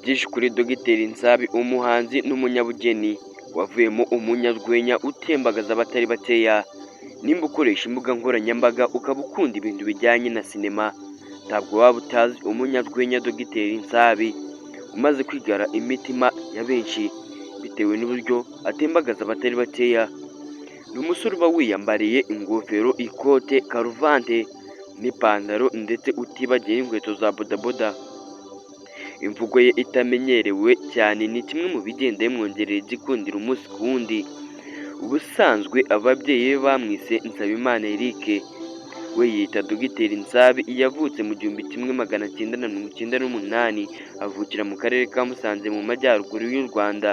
Byinshi kuri Dogiteri Nsabi, umuhanzi n'umunyabugeni wavuyemo umunyarwenya utembagaza abatari bakeya. Nimba ukoresha imbuga nkoranyambaga ukaba ukunda ibintu bijyanye na sinema, ntabwo waba utazi umunyarwenya Dogiteri Nsabi umaze kwigara imitima ya benshi bitewe n'uburyo atembagaza abatari bakeya. Ni umusore uba wiyambariye ingofero, ikote, karuvante n'ipantaro ndetse utibagiye inkweto za bodaboda. Imvugo ye itamenyerewe cyane ni kimwe mu bigenda bimwongerera igikundiro umunsi ku wundi. Ubusanzwe ababyeyi be bamwise Nsabimana Eric, we yita Dogiteri Nsabi. Yavutse mu 1998, avukira mu karere ka Musanze mu majyaruguru y'u Rwanda.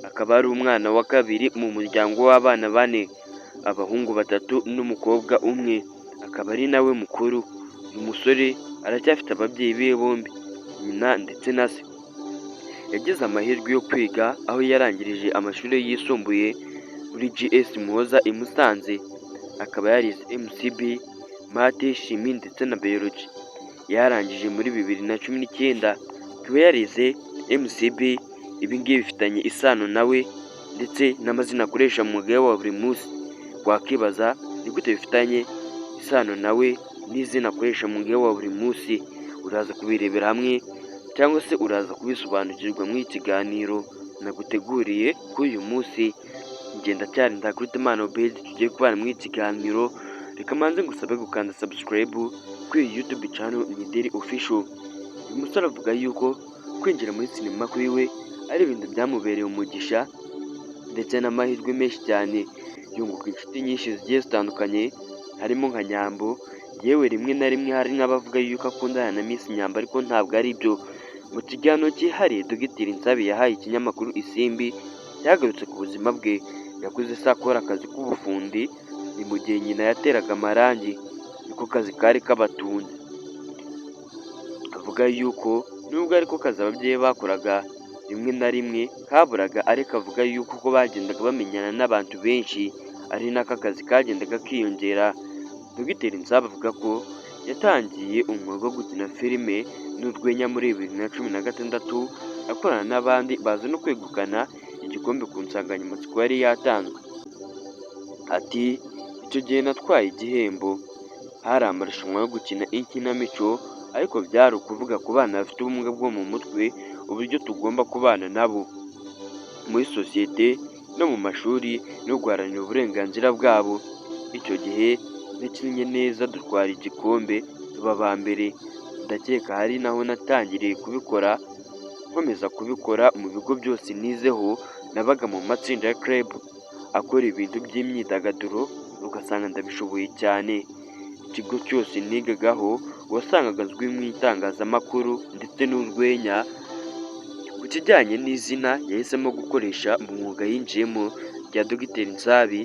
Akaba ari umwana wa kabiri mu muryango w'abana 4, abahungu 3 n'umukobwa 1, akaba ari nawe mukuru. Uyu musore aracyafite ababyeyi be bombi, nyina ndetse na se. Yagize amahirwe yo kwiga aho yarangirije amashuri yisumbuye muri GS Muhoza i Musanze. Akaba yarize MCB, Mate, Chimie ndetse na Biology. Yarangije muri 2019. Akaba yarize MCB. Ibi ngibi bifitanye isano nawe ndetse n'amazina akoresha mu mwuga wa buri munsi. Wakibaza ni gute bifitanye isano nawe n'izina akoresha mu mwuga wa buri munsi? Uraza kubirebera hamwe cyangwa se uraza kubisobanukirwa mu ikiganiro naguteguriye kuri uyu munsi. Ngenda cyari Ndakurutimana Obed, tugiye kubana mu ikiganiro. Reka manze ngusabe gukanda subscribe kuri YouTube channel Nideri Official. Uyu musore avuga yuko kwinjira muri sinema kuri we ari ibintu byamubereye umugisha ndetse n'amahirwe menshi cyane. Yunguka inshuti nyinshi zigiye zitandukanye, harimo nka Nyambo. Yewe rimwe na rimwe hari n'abavuga yuko akundana na Miss Nyambo, ariko ntabwo ari byo. Mu kiganiro cyihariye Dogiteri Nsabi yahaye ikinyamakuru Isimbi, yagarutse ku buzima bwe. Yakuze se akora akazi k'ubufundi, ni mu gihe nyina yateraga amarangi, niko kazi kari kabatunze. Avuga yuko nubwo ariko kazi ababyeyi bakoraga rimwe na rimwe kaburaga, ariko avuga yuko uko bagendaga bamenyana n'abantu benshi ari nako akazi kagendaga kiyongera. Dogiteri Nsabi avuga ko yatangiye umwuga wo gukina filime n'urwenya muri 2016, akorana n'abandi baza no kwegukana igikombe ku nsanganyamatsiko yari yatanzwe. Ati icyo gihe natwaye igihembo, hari amarushanwa yo gukina ikinamico, ariko byari ukuvuga ku bana bafite ubumuga bwo mu mutwe uburyo tugomba kubana nabo muri sosiyete no mu mashuri no guharanira uburenganzira bwabo. Icyo gihe nakinnye neza, dutwara igikombe, tuba aba mbere. Ndakeka hari naho natangiriye kubikora, nkomeza kubikora mu bigo byose nizeho. Nabaga mu matsinda ya club akora ibintu by'imyidagaduro, ugasanga ndabishoboye cyane. Ikigo cyose nigagaho wasangaga azwi mu itangazamakuru ndetse n'urwenya. Ku kijyanye n'izina yahisemo gukoresha mu mwuga yinjiyemo rya Dogiteri Nsabi,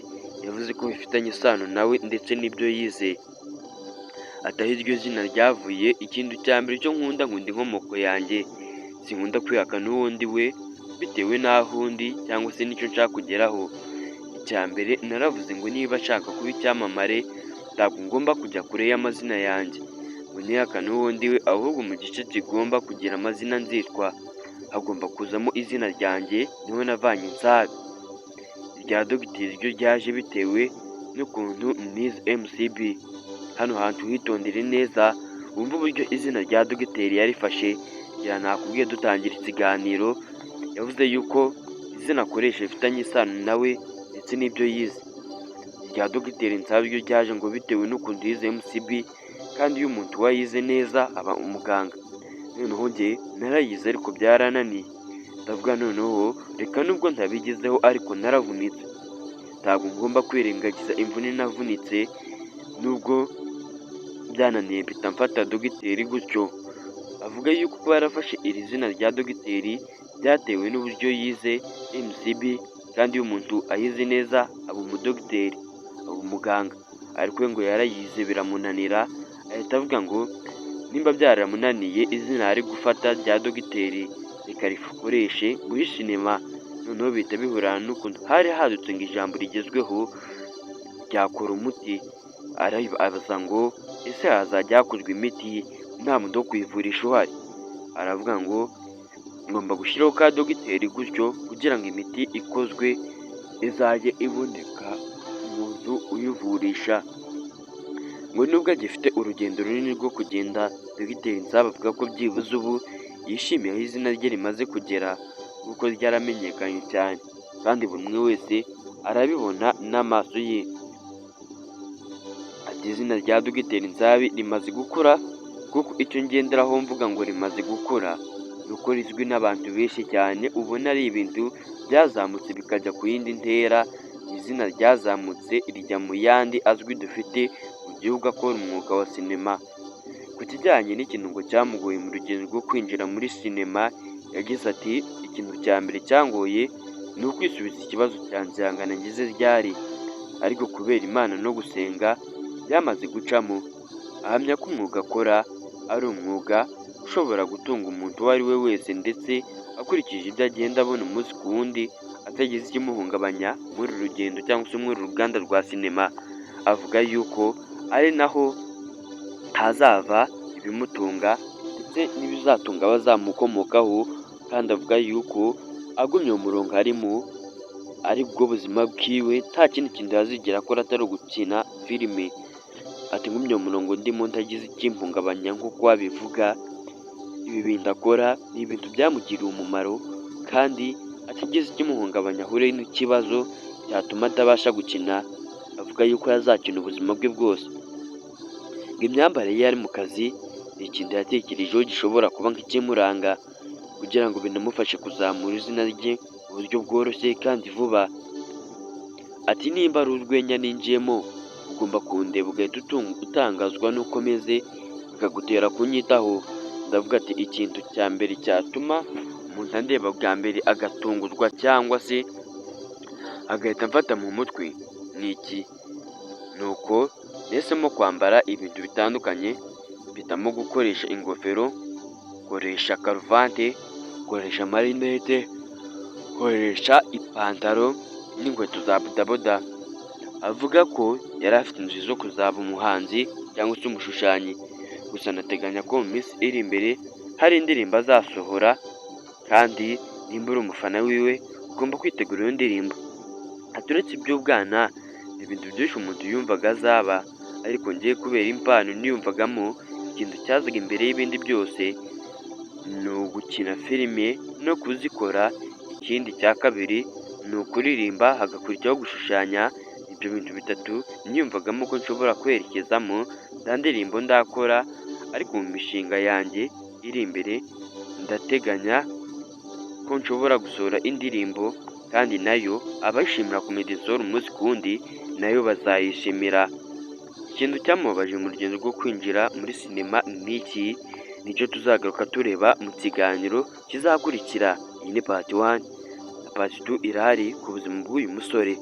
yavuze ko bifitanye isano nawe ndetse n'ibyo yize. Ataho iryo zina ryavuye, ikintu cya mbere cyo nkunda inkomoko yanjye. Sinkunda kwihakana uwo ndi we bitewe n'aho undi cyangwa se n'icyo nshaka kugeraho. Icya mbere naravuze ngo niba ashaka kuba icyamamare, ntabwo ngomba kujya kure y'amazina yanjye ngo nihakane uwo ndi we, ahubwo mu gice kigomba kugira amazina nzitwa hagomba kuzamo izina ryanjye. Niho navanye Nsabi. Irya Dogiteri ryo ryaje bitewe n'ukuntu nize MCB. Hano hantu hitondere neza wumva uburyo izina rya Dogiteri yarifashe. Ngira nakubwiye dutangira ikiganiro, yavuze yuko izina akoresha rifitanye isano nawe ndetse n'ibyo yize. Irya Dogiteri Nsabi ryo ryaje ngo bitewe n'ukuntu yize MCB, kandi iyo umuntu wayize neza aba umuganga. Noneho njye narayize ariko byarananiye, ndavuga noneho reka nubwo ntabigezeho ariko naravunitse, ntabwo ngomba kwirengagiza imvune navunitse. Nubwo byananiye mpita mfata Dogiteri gutyo. Avuga yuko kuba yarafashe iri zina rya Dogiteri byatewe n'uburyo yize MCB, kandi iyo umuntu ayize neza aba umudogiteri, aba umuganga. Ariko we ngo yarayize biramunanira, ahita avuga ngo nimba byaramunaniye izina ari gufata rya Dogiteri reka rikoreshe muri sinema. Noneho bihita bihurana n'ukuntu hari hadutse ngo ijambo rigezweho ryakora umuti. Arabaza ngo ese hazajya hakorwa imiti nta muntu wo kuyivurisha uhari? Aravuga ngo ngomba gushyiraho ka dogiteri gutyo kugira ngo imiti ikozwe izajye iboneka umuntu uyivurisha. Ngo nubwo agifite urugendo runini rwo kugenda, Dogiteri Nzaba avuga ko byibuze ubu yishimiye aho izina rye rimaze kugera kuko ryaramenyekanye cyane kandi buri umwe wese arabibona n'amaso ye. Ati izina rya Dogiteri Nzabi rimaze gukura kuko icyo ngenderaho mvuga ngo rimaze gukura ni uko rizwi n'abantu benshi cyane, ubona ari ibintu byazamutse bikajya ku yindi ntera. Izina ryazamutse rijya mu yandi azwi dufite mu gihugu akora umwuga wa sinema. Ku kijyanye n'ikintu ngo cyamugoye mu rugendo rwo kwinjira muri sinema, yagize ati ikintu cya mbere cyangoye ni ukwisubiza ikibazo cya nzihangana ngize ryari, ariko kubera Imana no gusenga byamaze gucamo. Ahamya ko umwuga akora ari umwuga ushobora gutunga umuntu uwo ari we wese, ndetse akurikije ibyo agenda abona umunsi ku wundi atagize ikimuhungabanya muri uru rugendo cyangwa se muri uru ruganda rwa sinema. Avuga yuko ari naho hazava ibimutunga ndetse n'ibizatunga abazamukomokaho, kandi avuga yuko agumye mu murongo arimo ari bwo buzima bwiwe, nta kindi kintu yazigera akora atari ugukina filime. Ati ngumye mu murongo ndimo ntagize ikimpungabanya nk'uko abivuga, ibi bintu akora ni ibintu byamugiriye umumaro kandi atigeze ikimuhungabanya ahure n'ikibazo cyatuma atabasha gukina. Avuga yuko yazakina ubuzima bwe bwose. Ngo imyambarire ye ari mu kazi ni ikintu yatekerejeho gishobora kuba nk'ikimuranga kugira ngo binamufashe kuzamura izina rye mu buryo bworoshye kandi vuba. Ati nimba ari urwenya ninjiyemo ugomba kundeba ugahita utangazwa n'uko meze bikagutera kunyitaho. Ndavuga ati ikintu cya mbere cyatuma umuntu andeba bwa mbere agatungurwa cyangwa se agahita amfata mu mutwe ni iki? Ni uko nahisemo kwambara ibintu bitandukanye, mpitamo gukoresha ingofero, koresha karuvati, koresha amarinete, koresha ipantaro n'inkweto za bodaboda. Avuga ko yari afite inzozi zo kuzaba umuhanzi cyangwa se umushushanyi, gusa anateganya ko mu minsi iri imbere hari indirimbo azasohora, kandi nimba uri umufana wiwe ugomba kwitegura iyo ndirimbo. Ati uretse iby'ubwana ni ibintu byinshi umuntu yumvaga azaba, ariko ngiye kubera impano niyumvagamo, ikintu cyazaga imbere y'ibindi byose ni ugukina filime no kuzikora. Ikindi cya kabiri ni ukuririmba, hagakurikiraho gushushanya. Ibyo bintu bitatu niyumvagamo ko nshobora kwerekezamo, nta ndirimbo ndakora, ariko mu mishinga yanjye iri imbere ndateganya ko nshobora gusohora indirimbo, kandi nayo abayishimira Comedy Zone umunsi ku wundi nayo bazayishimira. Ikintu cyamubabaje mu rugendo rwo kwinjira muri sinema ni iki? Nicyo tuzagaruka tureba mu kiganiro kizakurikira. Iyi ni part 1 na part 2 irahari ku buzima bw'uyu musore.